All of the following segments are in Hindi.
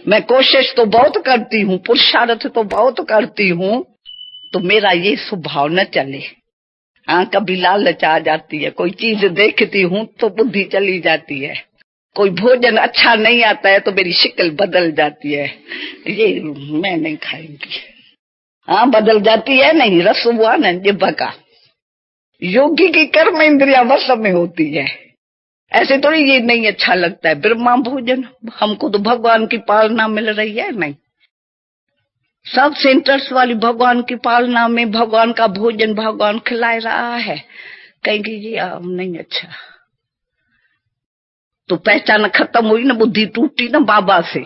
मैं कोशिश तो बहुत करती हूँ, पुरुषार्थ तो बहुत करती हूँ, तो मेरा ये स्वभाव न चले। हाँ, कभी लालच आ जाती है, कोई चीज देखती हूँ तो बुद्धि चली जाती है, कोई भोजन अच्छा नहीं आता है तो मेरी शक्ल बदल जाती है, ये मैं नहीं खाऊंगी। हाँ, बदल जाती है, नहीं रस हुआ न जिब्बा का। योगी की कर्म इंद्रिया वश में होती है, ऐसे तो ये नहीं अच्छा लगता है ब्रह्मा भोजन। हमको तो भगवान की पालना मिल रही है, नहीं सब सेंटर्स वाली भगवान की पालना में भगवान का भोजन भगवान खिला रहा है, कहेंगे ये नहीं अच्छा। तो पहचान खत्म हुई ना, बुद्धि टूटी ना बाबा से।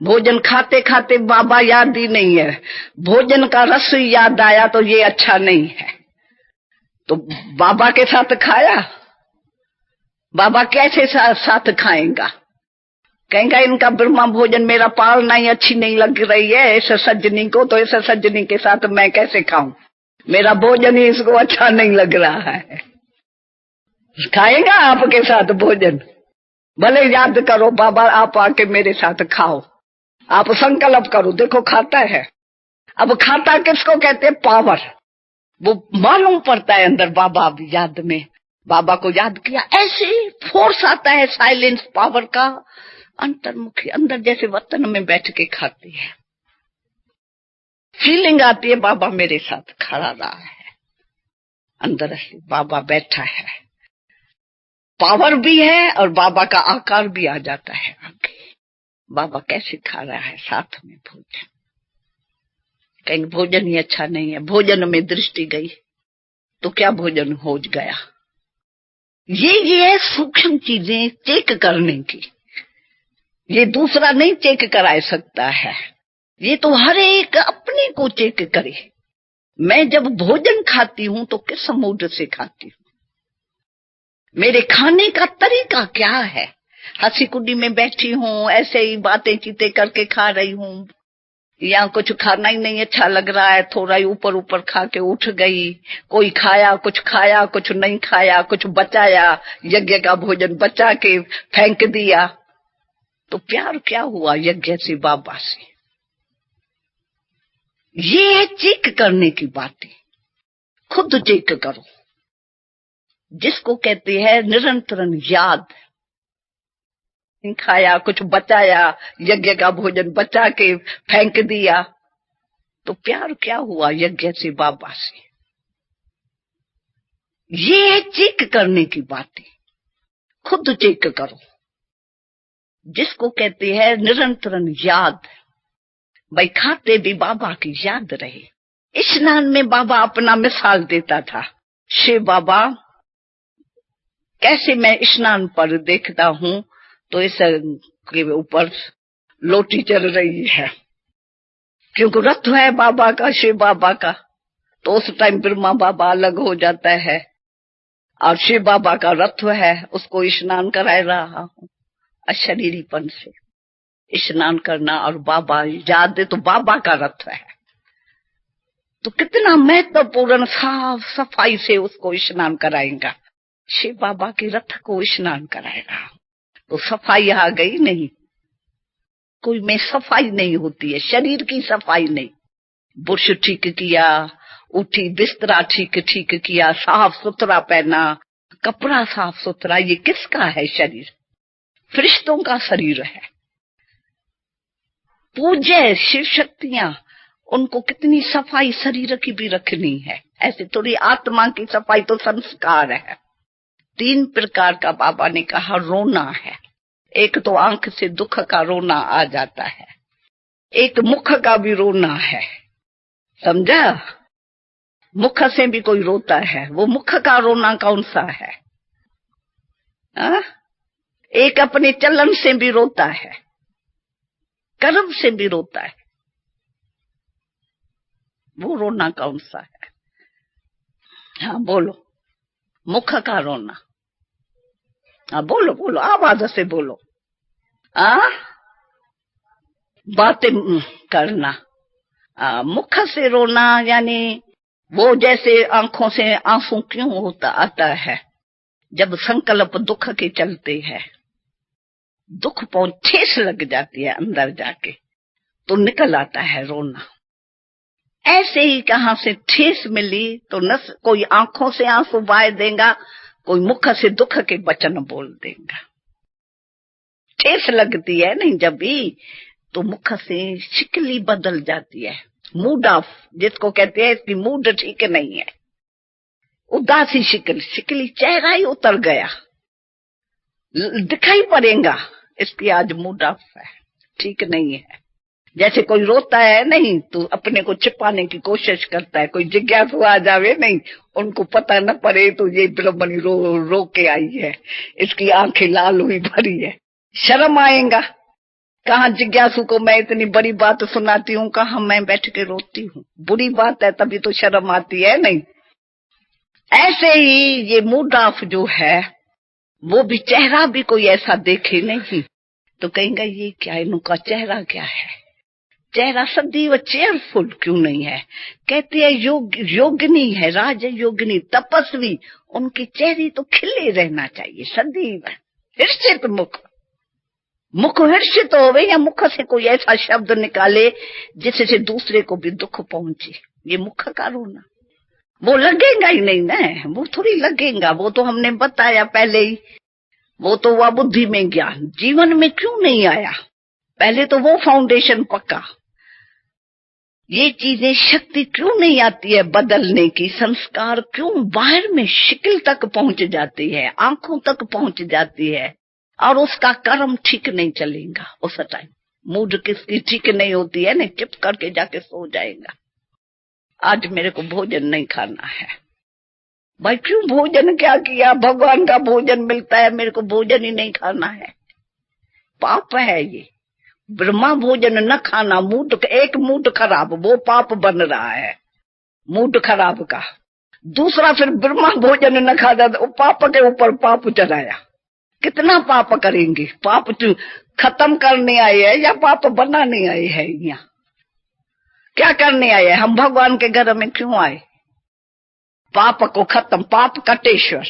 भोजन खाते खाते बाबा याद ही नहीं है, भोजन का रस याद आया तो ये अच्छा नहीं है। तो बाबा के साथ खाया, बाबा कैसे साथ खाएगा? कहेंगे इनका ब्रह्मा भोजन मेरा पालना ही अच्छी नहीं लग रही है ऐसे सज्जनी को, तो ऐसे सज्जनी के साथ मैं कैसे खाऊं? मेरा भोजन ही इसको अच्छा नहीं लग रहा है। खाएगा आपके साथ भोजन? भले याद करो बाबा आप आके मेरे साथ खाओ, आप संकल्प करो, देखो खाता है। अब खाता किसको कहते हैं? पावर। वो मालूम पड़ता है अंदर बाबा याद में, बाबा को याद किया, ऐसे फोर्स आता है साइलेंस पावर का, अंतर्मुखी अंदर जैसे वतन में बैठ के खाती है, फीलिंग आती है बाबा मेरे साथ खड़ा रहा है, अंदर से बाबा बैठा है, पावर भी है और बाबा का आकार भी आ जाता है आगे। बाबा कैसे खा रहा है साथ में भोजन? कहीं भोजन ही अच्छा नहीं है, भोजन में दृष्टि गई तो क्या भोजन हो गया? ये है सूक्ष्म चीजें चेक करने की, ये दूसरा नहीं चेक करा सकता है, ये तो हर एक अपने को चेक करे। मैं जब भोजन खाती हूं तो किस मूड से खाती हूं, मेरे खाने का तरीका क्या है? हंसी कुटी में बैठी हूं, ऐसे ही बातें चीतें करके खा रही हूं, या कुछ खाना ही नहीं अच्छा लग रहा है, थोड़ा ही ऊपर ऊपर खा के उठ गई, कोई खाया कुछ नहीं खाया, कुछ बचाया, यज्ञ का भोजन बचा के फेंक दिया, तो प्यार क्या हुआ यज्ञ से बाबा से? ये है चेक करने की बातें, खुद चेक करो, जिसको कहते हैं निरंतर याद। खाया कुछ बचाया, यज्ञ का भोजन बचा के फेंक दिया, तो प्यार क्या हुआ यज्ञ से बाबा से? ये है चेक करने की बातें, खुद चेक करो, जिसको कहते हैं निरंतर याद। भाई खाते भी बाबा की याद रहे। स्नान में बाबा अपना मिसाल देता था, शिव बाबा कैसे मैं स्नान पर देखता हूं तो इस के ऊपर लोटी चल रही है, क्योंकि रथ है बाबा का, शिव बाबा का, तो उस टाइम ब्रह्मा बाबा अलग हो जाता है और शिव बाबा का रथ है, उसको स्नान करा रहा हूं अशरीरीपन से स्नान करना, और बाबा याद है तो बाबा का रथ है, तो कितना महत्वपूर्ण साफ सफाई से उसको स्नान कराएगा, शिव बाबा के रथ को स्नान कराएगा, तो सफाई आ गई। नहीं, कोई में सफाई नहीं होती है, शरीर की सफाई नहीं, बुर्श ठीक किया, उठी बिस्तरा ठीक किया, साफ सुथरा पहना, कपड़ा साफ सुथरा, ये किसका है शरीर? फरिश्तों का शरीर है। पूज्य शिव शक्तियां, उनको कितनी सफाई शरीर की भी रखनी है, ऐसे थोड़ी आत्मा की सफाई तो संस्कार है। 3 प्रकार का बाबा ने कहा रोना है, एक तो आंख से दुख का रोना आ जाता है, एक मुख का भी रोना है, समझा? मुख से भी कोई रोता है, वो मुख का रोना कौन सा है? एक अपने चलन से भी रोता है, कर्म से भी रोता है, वो रोना कौन सा है? हाँ बोलो, मुख का रोना। हाँ बोलो बोलो, आवाज से बोलो। बातें करना। मुख से रोना यानी वो जैसे आंखों से आंसू क्यों होता आता है जब संकल्प दुख के चलते हैं, दुख पहुंच ठेस लग जाती है अंदर जाके, तो निकल आता है रोना। ऐसे ही कहां से ठेस मिली तो न कोई आंखों से आंसू बहाए देगा, कोई मुख से दुख के वचन बोल देगा। ठेस लगती है नहीं जब भी, तो मुख से शिकली बदल जाती है, मूड ऑफ जिसको कहते हैं, इसकी मूड ठीक नहीं है, उदासी शिकली चेहरा ही उतर गया, दिखाई पड़ेगा इसकी आज मूड ऑफ है, ठीक नहीं है। जैसे कोई रोता है नहीं तो अपने को छिपाने की कोशिश करता है, कोई जिज्ञासु आ जावे नहीं, उनको पता न पड़े तो ये ब्रह्मणी रो के आई है, इसकी आंखें लाल हुई भरी है, शर्म आएगा। कहाँ जिज्ञासु को मैं इतनी बड़ी बात सुनाती हूँ, कहाँ मैं बैठ के रोती हूँ, बुरी बात है तभी तो शर्म आती है नहीं। ऐसे ही ये मूड ऑफ जो है, वो भी चेहरा भी कोई ऐसा देखे नहीं तो कहेंगे ये क्या, इनका चेहरा क्या है, चेहरा सदैव चेयरफुल क्यों नहीं है। कहते हैं योगिनी है, राज योगिनी तपस्वी, उनके चेहरे तो खिले रहना चाहिए सदैव, हर्षित मुख हर्षित होवे, या मुख से कोई ऐसा शब्द निकाले जिससे दूसरे को भी दुख पहुंचे, ये मुख का रोना। वो लगेगा ही नहीं ना, वो थोड़ी लगेगा, वो तो हमने बताया पहले ही, वो तो हुआ बुद्धि में ज्ञान, जीवन में क्यों नहीं आया, पहले तो वो फाउंडेशन पक्का। ये चीजें शक्ति क्यों नहीं आती है बदलने की, संस्कार क्यों बाहर में शिकल तक पहुंच जाती है, आंखों तक पहुंच जाती है, और उसका कर्म ठीक नहीं चलेगा। उस टाइम मूड किसकी ठीक नहीं होती है ना, चुप करके जाके सो जाएगा, आज मेरे को भोजन नहीं खाना है। भाई क्यों भोजन क्या किया, भगवान का भोजन मिलता है, मेरे को भोजन ही नहीं खाना है, पाप है ये। ब्रह्मा भोजन न खाना, एक मूड खराब, वो पाप बन रहा है मूड खराब का। दूसरा फिर ब्रह्मा भोजन न खाना, वो पाप के ऊपर पाप चढ़ाया, कितना पाप करेंगे। पाप खत्म करने आए हैं या पाप बनाने आए हैं, यहाँ क्या करने आए हैं हम, भगवान के घर में क्यों आए, पाप को खत्म, पाप कटेश्वर।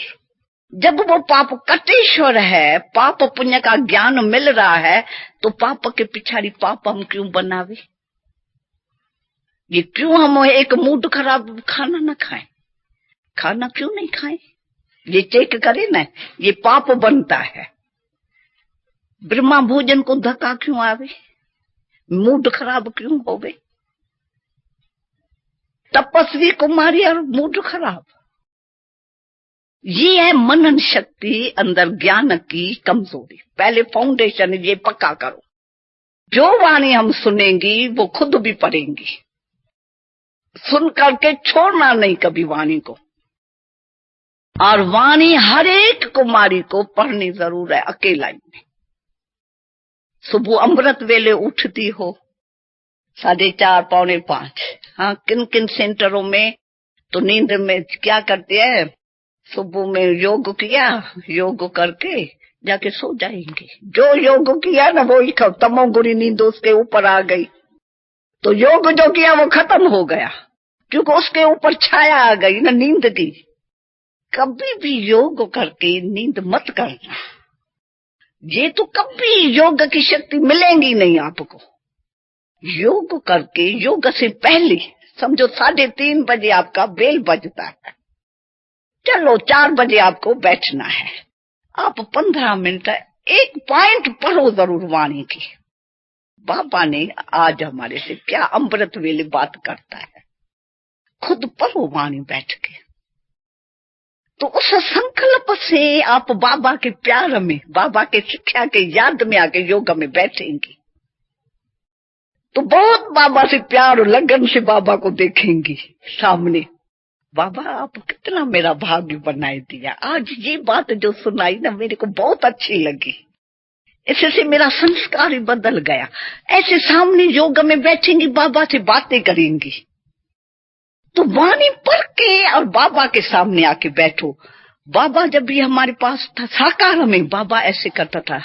जब वो पाप कटेश्वर है, पाप पुण्य का ज्ञान मिल रहा है, तो पाप के पिछाड़ी पाप हम क्यों बनावे, ये क्यों हम एक मूड खराब खाना ना खाएं, खाना क्यों नहीं खाएं, ये चेक करे ना, ये पाप बनता है। ब्रह्मा भोजन को धक्का क्यों आवे, मूड खराब क्यों होवे, तपस्वी कुमारी और मूड खराब, ये है मनन शक्ति, अंदर ज्ञान की कमजोरी। पहले फाउंडेशन ये पक्का करो, जो वाणी हम सुनेंगी वो खुद भी पढ़ेंगी, सुन करके छोड़ना नहीं कभी वाणी को, और वाणी हर एक कुमारी को पढ़नी जरूर है अकेला ही में। सुबह अमृत वेले उठती हो 4:30 पौने 5, हाँ किन किन सेंटरों में तो नींद में क्या करते हैं, सुबह में योग किया, योग करके जाके सो जाएंगे, जो योग किया ना वो ही तमोगुणी नींद उसके ऊपर आ गई, तो योग जो किया वो खत्म हो गया, क्योंकि उसके ऊपर छाया आ गई ना नींद की। कभी भी योग करके नींद मत करना, ये तो कभी योग की शक्ति मिलेगी नहीं आपको। योग करके, योग से पहले समझो 3:30 बजे आपका बेल बजता है, चलो 4 बजे आपको बैठना है, आप 15 मिनट एक पॉइंट पढ़ो जरूर वाणी की। बाबा ने आज हमारे से क्या अमृत वेले बात करता है, खुद पढ़ो वाणी बैठ के, तो उस संकल्प से आप बाबा के प्यार में, बाबा के शिक्षा के याद में आके योग में बैठेंगी, तो बहुत बाबा से प्यार और लगन से बाबा को देखेंगी सामने। बाबा आप कितना मेरा भाग्य बनाए दिया, आज ये बात जो सुनाई ना मेरे को बहुत अच्छी लगी, इससे मेरा संस्कार ही बदल गया। ऐसे सामने योग में बैठेंगी, बाबा से बातें करेंगी, तो वाणी पढ़ के और बाबा के सामने आके बैठो। बाबा जब भी हमारे पास था साकार में, बाबा ऐसे करता था।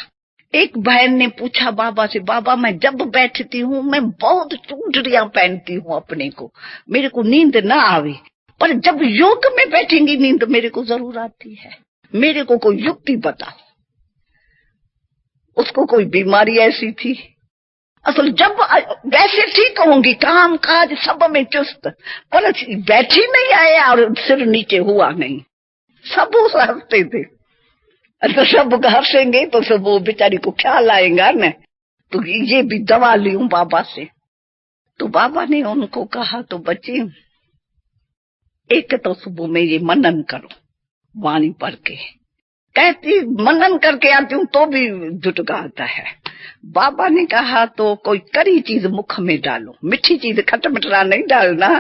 एक बहन ने पूछा बाबा से, बाबा मैं जब बैठती हूँ मैं बहुत चूड़ियां पहनती हूँ अपने को, मेरे को नींद ना आवे, पर जब योग में बैठेंगी नींद मेरे को जरूर आती है, मेरे को कोई युक्ति बताओ। उसको कोई बीमारी ऐसी थी। असल जब वैसे ठीक होंगी, काम काज सब में चुस्त, पर बैठी नहीं आए और सिर नीचे हुआ नहीं, सब हंसते थे। तो सब हंसेंगे तो सब वो बेचारी को ख्याल आएगा न, तो ये भी दवा लूं बाबा से। तो बाबा ने उनको कहा, तो बच्चे एक तो सुबह में ये मनन करो वाणी पढ़ के। कहती मनन करके आती हूँ तो भी झुटका आता है। बाबा ने कहा तो कोई कड़ी चीज मुख में डालो, मीठी चीज खटमटरा नहीं डालना।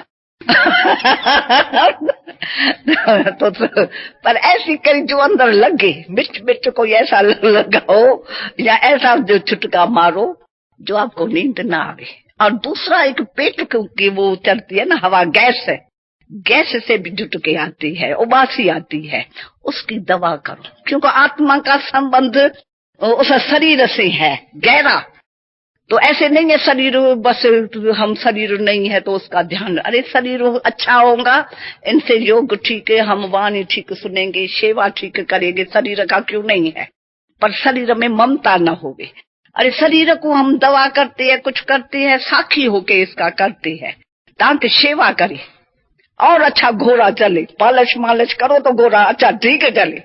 तो पर ऐसी कड़ी जो अंदर लगे, मिर्च मिर्च कोई ऐसा लगाओ या ऐसा जो छुटका मारो जो आपको नींद ना आवे। और दूसरा एक पेट की वो चलती है ना हवा, गैस है, गैस से भी जुटके आती है, उबासी आती है, उसकी दवा करो। क्योंकि आत्मा का संबंध उस शरीर से है गहरा। तो ऐसे नहीं है शरीर बस हम शरीर नहीं है तो उसका ध्यान, अरे शरीर अच्छा होगा, इनसे योग ठीक है, हम वाणी ठीक सुनेंगे, सेवा ठीक करेंगे, शरीर का क्यों नहीं है। पर शरीर में ममता न होवे। अरे शरीर को हम दवा करते हैं, कुछ करते हैं, साखी होके इसका करते हैं ताकि सेवा करे और अच्छा घोड़ा चले। पालश मालश करो तो घोड़ा अच्छा ठीक चले,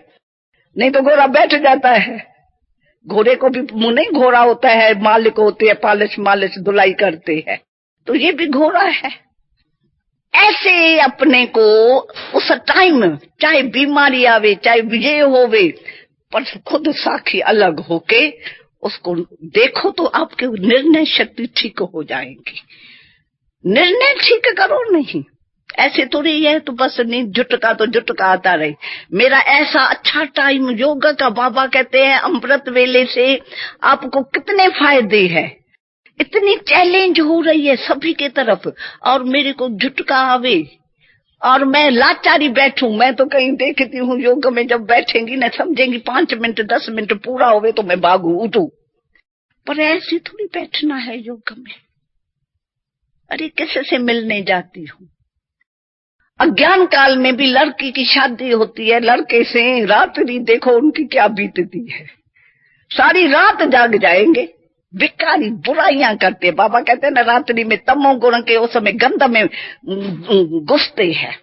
नहीं तो घोड़ा बैठ जाता है। घोड़े को भी मुंह नहीं, घोड़ा होता है, मालिक होते हैं, पालश मालश धुलाई करते हैं, तो ये भी घोड़ा है। ऐसे अपने को उस टाइम चाहे बीमारी आवे चाहे विजय होवे, पर खुद साखी अलग होके उसको देखो तो आपके निर्णय शक्ति ठीक हो जाएंगी। निर्णय ठीक करो नहीं, ऐसे थोड़ी है तो बस नहीं झुटका तो झुटका आता रहे। मेरा ऐसा अच्छा टाइम योगा का, बाबा कहते हैं अमृत वेले से आपको कितने फायदे हैं, इतनी चैलेंज हो रही है सभी के तरफ, और मेरे को झुटका आवे और मैं लाचारी बैठूं। मैं तो कहीं देखती हूँ योग में जब बैठेंगी न समझेंगी 5 मिनट 10 मिनट पूरा होवे तो मैं भागू उठू, पर ऐसे थोड़ी बैठना है योग में। अरे किसी से मिलने जाती हूँ, अज्ञान काल में भी लड़की की शादी होती है लड़के से, रात्रि देखो उनकी क्या बीतती है, सारी रात जाग जाएंगे, विकारी बुराइयां करते। बाबा कहते हैं ना रात्रि में तमो गुण के उस समय गंध में घुसते हैं,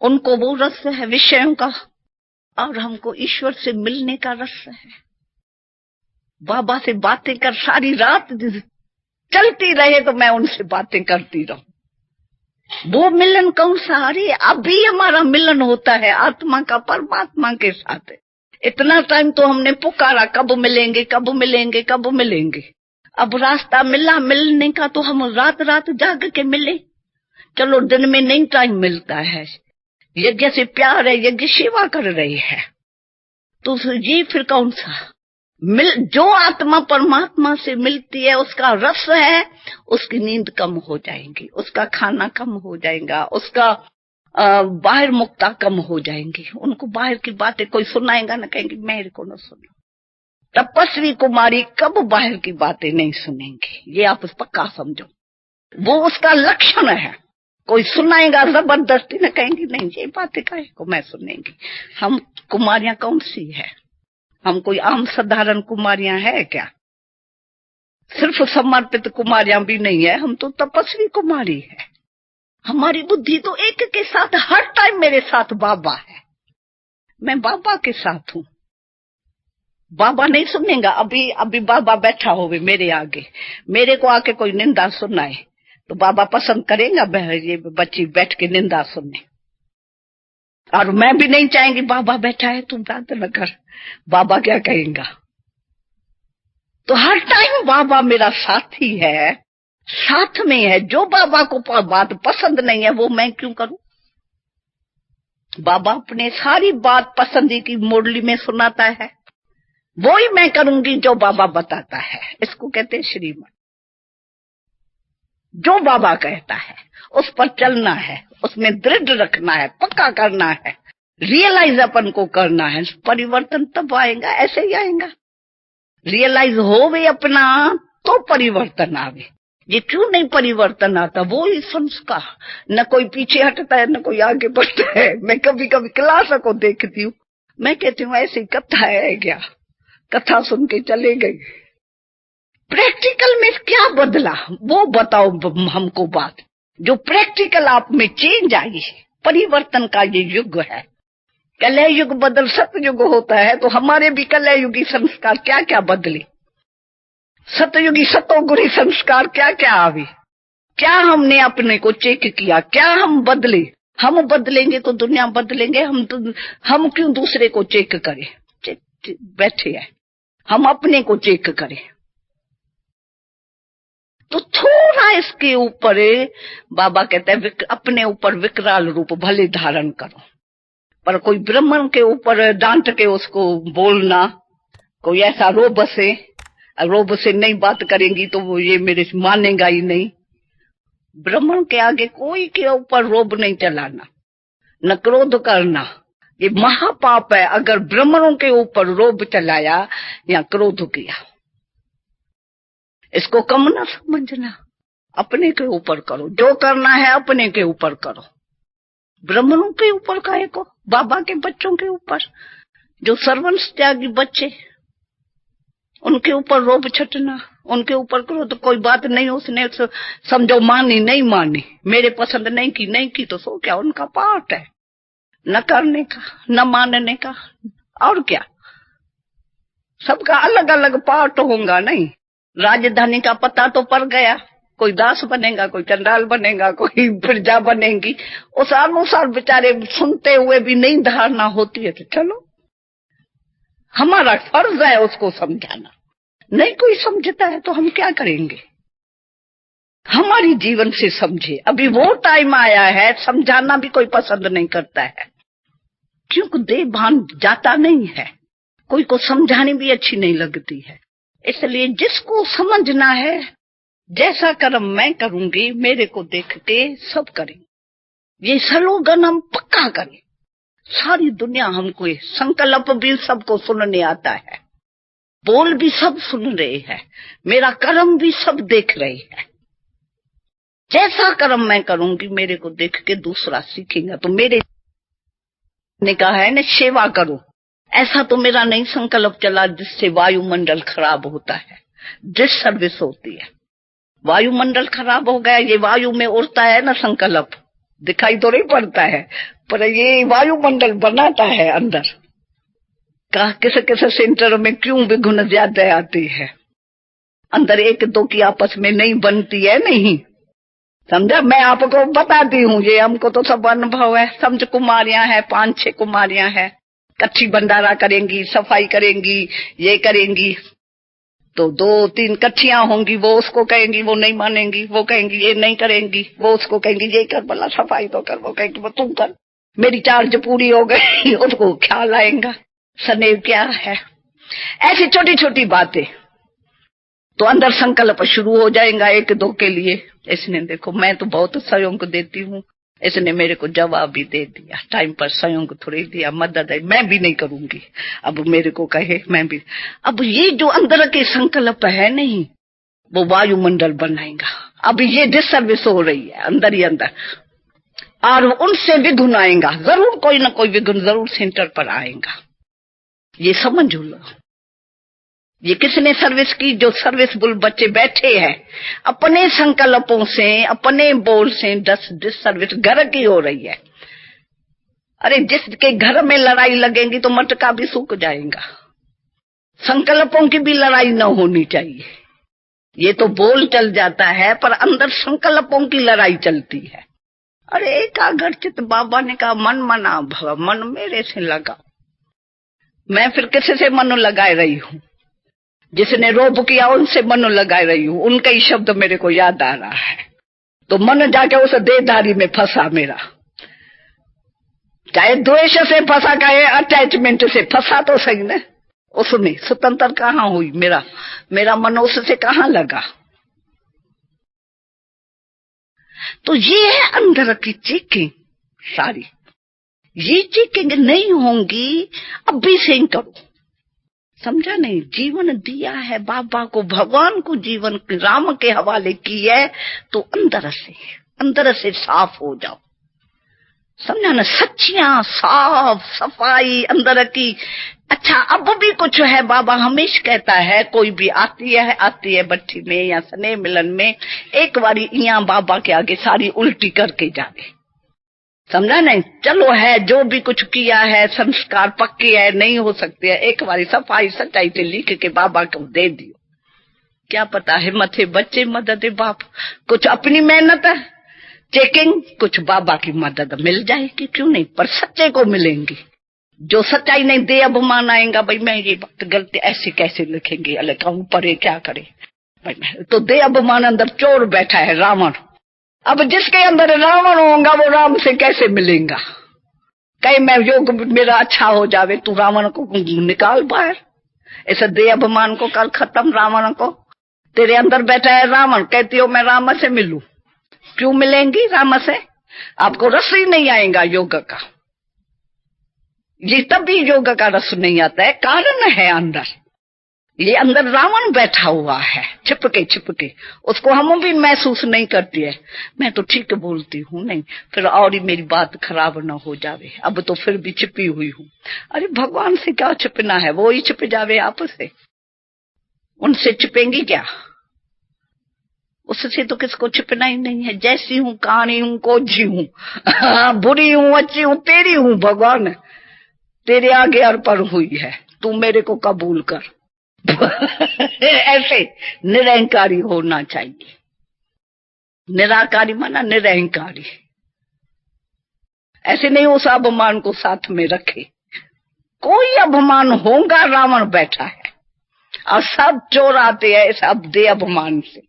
उनको वो रस है विषयों का, और हमको ईश्वर से मिलने का रस है। बाबा से बातें कर, सारी रात चलती रहे तो मैं उनसे बातें करती रहूं। वो मिलन कौन सा, अरे अभी हमारा मिलन होता है आत्मा का परमात्मा के साथ। इतना टाइम तो हमने पुकारा कब मिलेंगे कब मिलेंगे कब मिलेंगे, अब रास्ता मिला मिलने का तो हम रात रात जाग के मिले। चलो दिन में नहीं टाइम मिलता है, यज्ञ से प्यार है, यज्ञ सेवा कर रही है, तो ये फिर कौन सा जो आत्मा परमात्मा से मिलती है उसका रस है, उसकी नींद कम हो जाएगी, उसका खाना कम हो जाएगा, उसका बाहर मुक्ता कम हो जाएंगी। उनको बाहर की बातें कोई सुनाएगा ना, कहेंगे मेरे को न सुनो। तपस्वी कुमारी कब बाहर की बातें नहीं सुनेंगी, ये आप पक्का समझो, वो उसका लक्षण है। कोई सुनाएगा जबरदस्ती न, कहेंगी नहीं ये बातें काहे को मैं सुनेंगी। हम कुमारियां कौन सी है, हम कोई आम साधारण कुमारियां है क्या, सिर्फ समर्पित कुमारियां भी नहीं है, हम तो तपस्वी कुमारी है। हमारी बुद्धि तो एक के साथ हर टाइम मेरे साथ बाबा है, मैं बाबा के साथ हूं। बाबा नहीं सुनेगा, अभी बाबा बैठा होवे मेरे आगे, मेरे को आके कोई निंदा सुनाए तो बाबा पसंद करेगा ये बच्ची बैठ के निंदा सुने, और मैं भी नहीं चाहेंगी बाबा बैठा है तुम बात न कर, बाबा क्या कहेगा। तो हर टाइम बाबा मेरा साथी है, साथ में है। जो बाबा को बात पसंद नहीं है वो मैं क्यों करूं। बाबा अपने सारी बात पसंदी की मुरली में सुनाता है, वो ही मैं करूंगी जो बाबा बताता है। इसको कहते हैं श्रीमत। जो बाबा कहता है उस पर चलना है, उसमें दृढ़ रखना है, पक्का करना है, रियलाइज अपन को करना है। परिवर्तन तब आएगा, ऐसे ही आएगा। रियलाइज होवे अपना तो परिवर्तन आवे। ये क्यों नहीं परिवर्तन आता, वो ही संस्कार, न कोई पीछे हटता है न कोई आगे बढ़ता है। मैं कभी कभी क्लास को देखती हूँ, मैं कहती हूँ ऐसी कथा है क्या, कथा सुन के चले गए। प्रैक्टिकल में क्या बदला वो बताओ हमको बात, जो प्रैक्टिकल आप में चेंज आई है। परिवर्तन का ये युग है। कलह युग बदल सतयुग होता है, तो हमारे भी कलह युगी संस्कार क्या क्या बदले, सतयुगी सतोगुणी संस्कार क्या क्या आवे, क्या हमने अपने को चेक किया, क्या हम बदले। हम बदलेंगे तो दुनिया बदलेंगे, हम क्यों दूसरे को चेक करें, बैठे हैं हम अपने को चेक करें। तो थोड़ा इसके ऊपर बाबा कहते हैं अपने ऊपर विकराल रूप भले धारण करो, पर कोई ब्राह्मण के ऊपर डांट के उसको बोलना, कोई ऐसा रोब से नहीं बात करेंगी तो वो ये मेरे मानेगा ही नहीं। ब्राह्मण के आगे कोई के ऊपर रोब नहीं चलाना, न क्रोध करना, ये महापाप है अगर ब्राह्मणों के ऊपर रोब चलाया या क्रोध किया। इसको कम ना समझना, अपने के ऊपर करो, जो करना है अपने के ऊपर करो। ब्राह्मणों के ऊपर काहे को, बाबा के बच्चों के ऊपर, जो सर्वंस त्यागी बच्चे, उनके ऊपर रोब छटना, उनके ऊपर करो तो कोई बात नहीं, उसने समझो मानी नहीं मानी, मेरे पसंद नहीं की तो सो क्या, उनका पार्ट है न करने का न मानने का, और क्या। सबका अलग अलग पार्ट होगा। नहीं, राजधानी का पता तो पड़ गया, कोई दास बनेगा, कोई चंडाल बनेगा, कोई प्रजा बनेगी, उस अनुसार बेचारे सुनते हुए भी नहीं धारणा होती है तो चलो, हमारा फर्ज है उसको समझाना। नहीं कोई समझता है तो हम क्या करेंगे, हमारी जीवन से समझे। अभी वो टाइम आया है समझाना भी कोई पसंद नहीं करता है, क्योंकि देह भान जाता नहीं है, कोई को समझानी भी अच्छी नहीं लगती है। इसलिए जिसको समझना है, जैसा कर्म मैं करूंगी मेरे को देख के सब करें, ये स्लोगन हम पक्का करें। सारी दुनिया हमको संकल्प भी सबको सुनने आता है, बोल भी सब सुन रहे हैं, मेरा कर्म भी सब देख रहे हैं। जैसा कर्म मैं करूंगी मेरे को देख के दूसरा सीखेगा। तो मेरे ने कहा है ना सेवा करो, ऐसा तो मेरा नहीं संकल्प चला जिससे वायुमंडल खराब होता है, डिससर्विस होती है। वायुमंडल खराब हो गया, ये वायु में उड़ता है ना संकल्प, दिखाई तो नहीं पड़ता है पर ये वायुमंडल बनाता है अंदर। कहा किसे किसे सेंटर में क्यों विघ्न ज्यादा आती है, अंदर एक दो की आपस में नहीं बनती है। नहीं समझा, मैं आपको बताती हूँ, ये हमको तो सब अनुभव है। समझ कुमारियां हैं, 5-6 कुमारियां हैं, कच्ची भंडारा करेंगी, सफाई करेंगी, ये करेंगी, तो 2-3 कच्चियां होंगी, वो उसको कहेंगी, वो नहीं मानेंगी, वो कहेंगी ये नहीं करेंगी, वो उसको कहेंगी ये कर, भला सफाई तो कर, वो कहेंगी वो तुम कर, मेरी चार्ज पूरी हो गई। उसको ख्याल आएगा स्नेह क्या है। ऐसी छोटी छोटी बातें, तो अंदर संकल्प शुरू हो जाएगा 1-2 के लिए। इसने देखो मैं तो बहुत सहयोग देती हूँ, इसने मेरे को जवाब भी दे दिया, टाइम पर सहयोग थोड़ी दिया, मदद है, मैं भी नहीं करूंगी, अब मेरे को कहे मैं भी। अब ये जो अंदर के संकल्प है नहीं, वो वायुमंडल बनाएगा। अब ये डिससर्विस हो रही है अंदर ही अंदर, और उनसे विघ्न आएगा, जरूर कोई ना कोई विघ्न जरूर सेंटर पर आएगा। ये समझ लो, ये किसने सर्विस की, जो सर्विसबुल बच्चे बैठे हैं, अपने संकल्पों से अपने बोल से डिससर्विस घर की हो रही है। अरे जिसके घर में लड़ाई लगेगी तो मटका भी सूख जाएगा। संकल्पों की भी लड़ाई न होनी चाहिए, ये तो बोल चल जाता है पर अंदर संकल्पों की लड़ाई चलती है। अरे एकाग्रचित बाबा ने कहा मन मना भव, मन मेरे से लगा। मैं फिर किसी से मन लगाए रही हूं, जिसने रोब किया उनसे मन लगाए रही हूं, उनका ही शब्द मेरे को याद आ रहा है। तो मन जाके उस देहधारी में फंसा मेरा, चाहे द्वेष से फंसा चाहे अटैचमेंट से फंसा, तो सही ना, उसमें स्वतंत्र कहाँ हुई, मेरा मन उससे कहाँ लगा। तो ये है अंदर की चेकिंग सारी, ये चेकिंग नहीं होंगी अभी से ही करो। समझा नहीं, जीवन दिया है बाबा को, भगवान को जीवन राम के हवाले की है, तो अंदर से साफ हो जाओ। समझा ना, सच्चियां, साफ सफाई अंदर की। अच्छा, अब भी कुछ है, बाबा हमेशा कहता है, कोई भी आती है भट्टी में या स्नेह मिलन में, एक बारी यहाँ बाबा के आगे सारी उल्टी करके जावे। समझा नहीं, चलो है जो भी कुछ किया है, संस्कार पक्के है, नहीं हो सकते है, एक बारी सफाई सच्चाई से लिख के बाबा को दे दियो। क्या पता है मथे बच्चे मदद बाप, कुछ अपनी मेहनत है चेकिंग, कुछ बाबा की मदद मिल जाएगी, क्यों नहीं, पर सच्चे को मिलेंगी। जो सच्चाई नहीं दे अभिमान आएगा, भाई मैं ये बात गलती ऐसे कैसे लिखेंगे, अले कहूं परे क्या करे भाई, तो दे अभिमान अंदर चोर बैठा है रावण। अब जिसके अंदर रावण होगा वो राम से कैसे मिलेगा। कहीं मैं योग मेरा अच्छा हो जावे, तू रावण को निकाल बाहर, ऐसे दे अभिमान को कल खत्म। रावण को, तेरे अंदर बैठा है रावण, कहती हो मैं राम से मिलूं, क्यों मिलेंगी राम से, आपको रस ही नहीं आएगा योग का। ये तभी योग का रस नहीं आता है, कारण है अंदर, ये अंदर रावण बैठा हुआ है छिपके, उसको हम भी महसूस नहीं करती है। मैं तो ठीक बोलती हूँ, नहीं फिर और ही मेरी बात खराब ना हो जावे, अब तो फिर भी छिपी हुई हूँ। अरे भगवान से क्या छिपना है, वो ही छिप जावे आपसे, उनसे छिपेंगी क्या, उससे तो किसको छिपना ही नहीं है। जैसी हूँ, कहानी हूँ, कोझी हूँ, बुरी हूँ, अच्छी हूँ, तेरी हूँ भगवान, तेरे आगे अर्पण हुई है, तू मेरे को कबूल कर। ऐसे निरहंकारी होना चाहिए। निराकारी माना निरहंकारी, ऐसे नहीं उस अभिमान को साथ में रखे। कोई अभिमान होगा, रावण बैठा है और सब चोर आते हैं सब दे अभिमान से।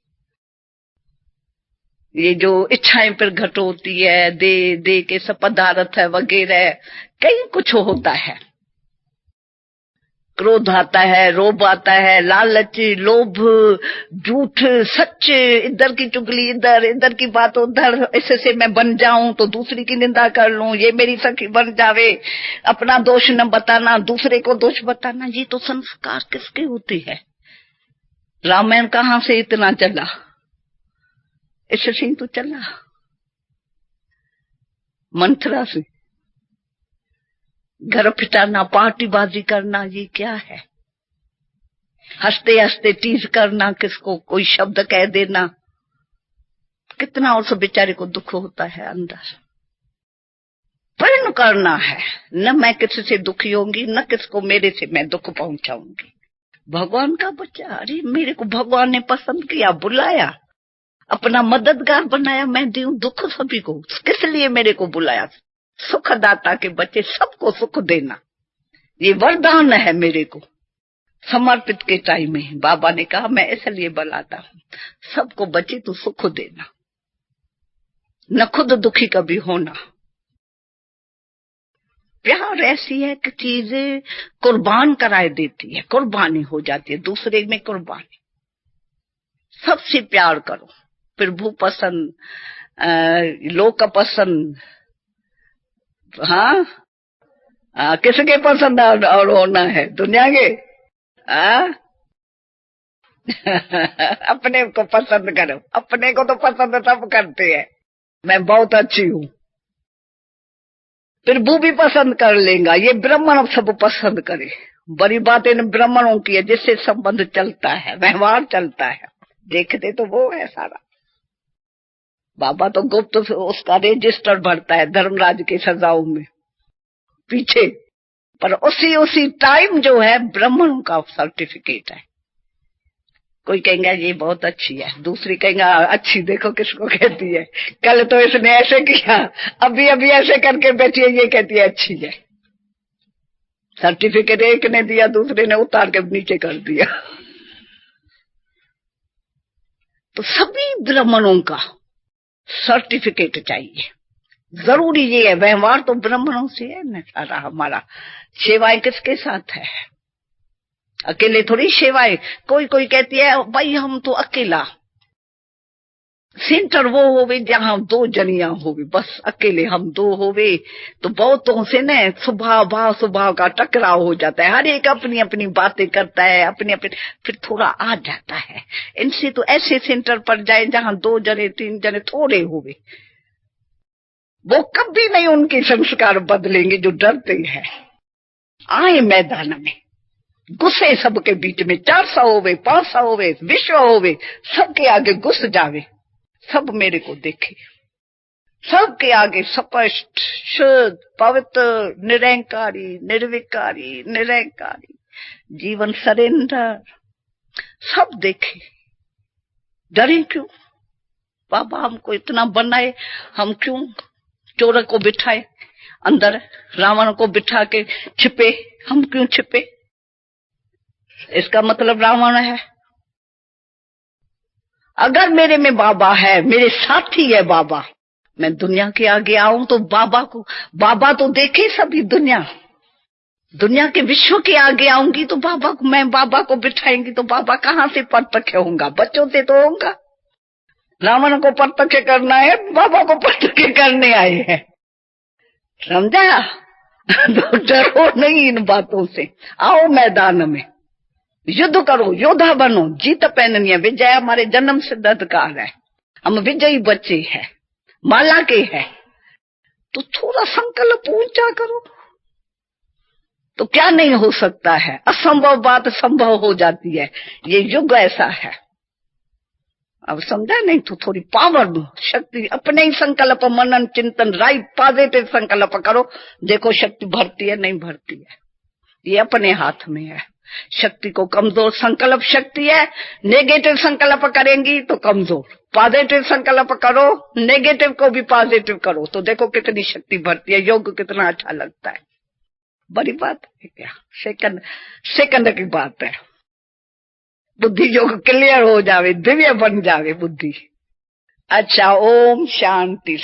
ये जो इच्छाएं प्रकट होती है, दे के सब पदार्थ है वगैरह, कई कुछ होता है, क्रोध आता है, रोब आता है, लालच, लोभ, झूठ, सच, इधर की चुगली इधर की बात उधर, ऐसे से मैं बन जाऊं तो दूसरी की निंदा कर लूं, ये मेरी सखी बन जावे, अपना दोष न बताना, दूसरे को दोष बताना। ये तो संस्कार किसके होते हैं। रामायण कहाँ से इतना चला, इससे ही तो चला, मंथरा से। घर पिटाना, पार्टीबाजी करना, ये क्या है। हंसते हंसते टीज करना, किसको कोई शब्द कह देना, कितना उस बेचारे को दुख होता है अंदर। प्रण करना है, न मैं किसी से दुखी होंगी, न किसको मेरे से मैं दुख पहुंचाऊंगी। भगवान का बच्चा, अरे मेरे को भगवान ने पसंद किया, बुलाया, अपना मददगार बनाया, मैं दूं दुख सभी को, किस लिए मेरे को बुलाया। सुखदाता के बच्चे, सबको सुख देना, ये वरदान है मेरे को। समर्पित के टाइम में बाबा ने कहा मैं इसलिए बुलाता हूं, सबको बच्चे तो सुख देना, न खुद दुखी कभी होना। प्यार ऐसी है कि चीजें कुर्बान कराए देती है, कुर्बानी हो जाती है, दूसरे में कुर्बानी। सबसे प्यार करो, प्रभु पसंद, लोक पसंद, हाँ किसके पसंद और होना है दुनिया के, अपने को पसंद करो, अपने को तो पसंद सब करते हैं, मैं बहुत अच्छी हूँ, प्रभु भी पसंद कर लेगा, ये ब्राह्मण सब पसंद करे। बड़ी बात इन ब्राह्मणों की है जिससे संबंध चलता है, व्यवहार चलता है, देखते तो वो है सारा। बाबा तो गुप्त उसका रजिस्टर भरता है धर्मराज के सजाओं में पीछे, पर उसी टाइम जो है ब्राह्मणों का सर्टिफिकेट है। कोई कहेगा ये बहुत अच्छी है, दूसरी कहेगा अच्छी देखो किसको कहती है, कल तो इसने ऐसे किया, अभी ऐसे करके बैठी है, ये कहती है अच्छी है। सर्टिफिकेट एक ने दिया, दूसरे ने उतार के नीचे कर दिया। तो सभी ब्राह्मणों का सर्टिफिकेट चाहिए, जरूरी ये है। व्यवहार तो ब्राह्मणों से है न सारा हमारा, सेवाएं किसके साथ है, अकेले थोड़ी सेवाएं। कोई कहती है भाई हम तो अकेला, सेंटर वो होवे जहां दो जनिया होवे, बस अकेले हम दो होवे तो बहुतों से न स्वभाव का टकराव हो जाता है, हर एक अपनी अपनी बातें करता है, अपनी फिर थोड़ा आ जाता है। इनसे तो ऐसे सेंटर पर जाए जहां 2 जने 3 जने थोड़े होवे, वो कभी नहीं उनके संस्कार बदलेंगे जो डरते हैं। आए मैदान में, गुस्से सबके बीच में, 400 होवे, 500 होवे, विश्व होवे, सबके आगे घुस जावे, सब मेरे को देखे, सबके आगे स्पष्ट, शुद्ध, पवित्र, निरंकारी, निर्विकारी, निरंकारी जीवन सरेंडर, सब देखे। डरे क्यों? बाबा हमको इतना बनाए, हम क्यों चोर को बिठाए अंदर, रावण को बिठा के छिपे, हम क्यों छिपे? इसका मतलब रावण है। अगर मेरे में बाबा है, मेरे साथी है बाबा, मैं दुनिया के आगे आऊं तो बाबा तो देखे सभी दुनिया के विश्व के आगे आऊंगी तो मैं बाबा को बिठाएंगी तो बाबा कहां से प्रत्यक्ष होऊंगा? बच्चों से तो होऊंगा। रावण को प्रत्यक्ष करना है, बाबा को प्रत्यक्ष करने आए हैं, समझा? तो डरो नहीं इन बातों से, आओ मैदान में, युद्ध करो, योद्धा बनो, जीत पहननी है। विजय हमारे जन्म सिद्ध अधिकार है, हम विजयी बच्चे हैं, माला के हैं। तो थोड़ा संकल्प ऊंचा करो तो क्या नहीं हो सकता है। असंभव बात संभव हो जाती है, ये युग ऐसा है। अब समझा नहीं? तो थोड़ी पावर दो, शक्ति, अपने ही संकल्प, मनन चिंतन, राइट पॉजिटिव संकल्प करो, देखो शक्ति भरती है नहीं भरती है, ये अपने हाथ में है। शक्ति को कमजोर, संकल्प शक्ति है, नेगेटिव संकल्प करेंगी तो कमजोर, पॉजिटिव संकल्प करो, नेगेटिव को भी पॉजिटिव करो, तो देखो कितनी शक्ति भरती है। योग कितना अच्छा लगता है, बड़ी बात है क्या? सेकंड की बात है। बुद्धि योग क्लियर हो जावे, दिव्य बन जावे बुद्धि। अच्छा, ओम शांति।